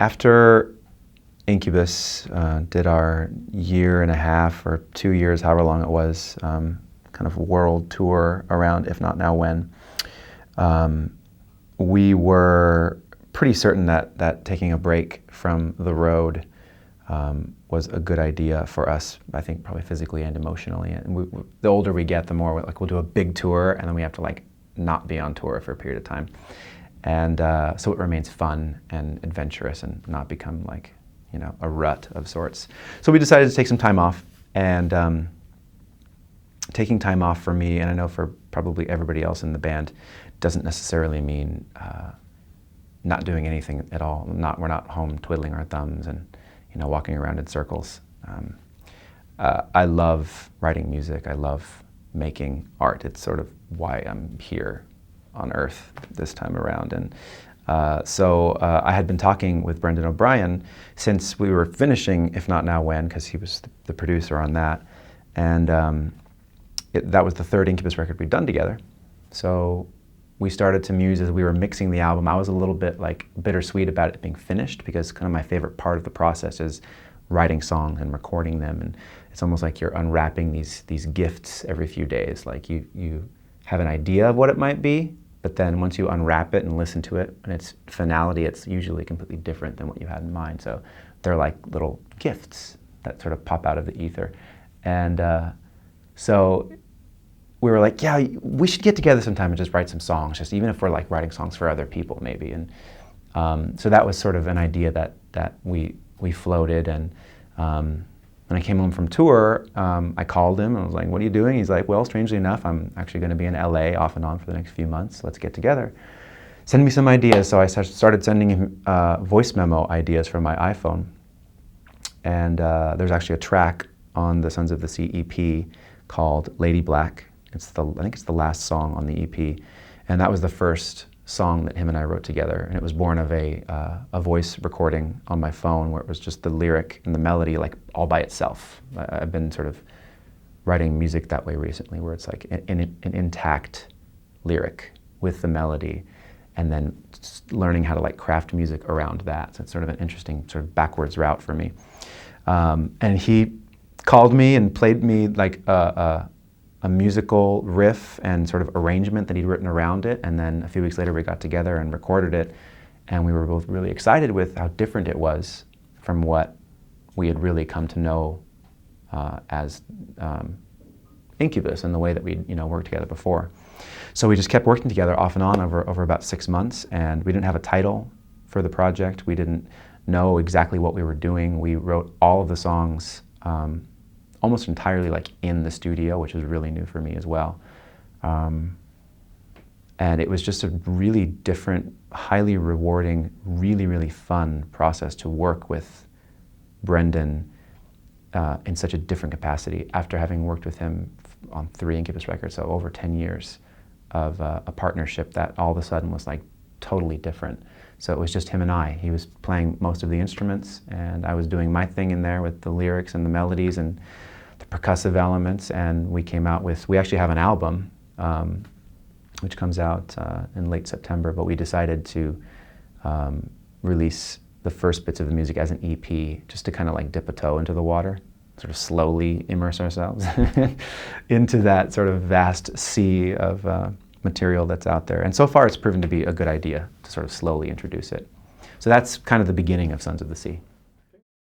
After Incubus did our 1.5 or 2 years, however long it was, kind of world tour around If Not Now When, we were pretty certain that taking a break from the road was a good idea for us, I think probably physically and emotionally. And the older we get, the more we'll do a big tour and then we have to not be on tour for a period of time. And so it remains fun and adventurous and not become a rut of sorts. So we decided to take some time off, and taking time off for me, and I know for probably everybody else in the band, doesn't necessarily mean not doing anything at all. We're not home twiddling our thumbs and walking around in circles. I love writing music. I love making art. It's sort of why I'm here on Earth this time around. And so I had been talking with Brendan O'Brien since we were finishing If Not Now When, because he was the producer on that. And that was the third Incubus record we'd done together. So we started to muse as we were mixing the album. I was a little bit bittersweet about it being finished, because kind of my favorite part of the process is writing songs and recording them. And it's almost like you're unwrapping these gifts every few days. Like you have an idea of what it might be, but then once you unwrap it and listen to it and its finality, it's usually completely different than what you had in mind. So they're like little gifts that sort of pop out of the ether. And so we were like, yeah, we should get together sometime and just write some songs, just even if we're writing songs for other people maybe. And so that was sort of an idea that we floated. And when I came home from tour, I called him and I was like, what are you doing? He's like, well, strangely enough, I'm actually going to be in LA off and on for the next few months. Let's get together. Send me some ideas. So I started sending him voice memo ideas from my iPhone. And there's actually a track on the Sons of the Sea EP called Lady Black. I think it's the last song on the EP. And that was the first song that him and I wrote together. And it was born of a voice recording on my phone where it was just the lyric and the melody all by itself. I've been sort of writing music that way recently, where it's like an intact lyric with the melody, and then learning how to craft music around that. So it's sort of an interesting sort of backwards route for me. And he called me and played me a musical riff and sort of arrangement that he'd written around it. And then a few weeks later we got together and recorded it. And we were both really excited with how different it was from what we had really come to know as Incubus and the way that we'd worked together before. So we just kept working together off and on over about 6 months, and we didn't have a title for the project. We didn't know exactly what we were doing. We wrote all of the songs almost entirely in the studio, which was really new for me as well. And it was just a really different, highly rewarding, really, really fun process to work with Brendan in such a different capacity after having worked with him on 3 Incubus records, so over 10 years of a partnership that all of a sudden was totally different. So it was just him and I. He was playing most of the instruments, and I was doing my thing in there with the lyrics and the melodies and the percussive elements. And we actually have an album which comes out in late September, but we decided to release the first bits of the music as an EP, just to kind of dip a toe into the water, sort of slowly immerse ourselves into that sort of vast sea of material that's out there. And so far it's proven to be a good idea to sort of slowly introduce it. So that's kind of the beginning of Sons of the Sea.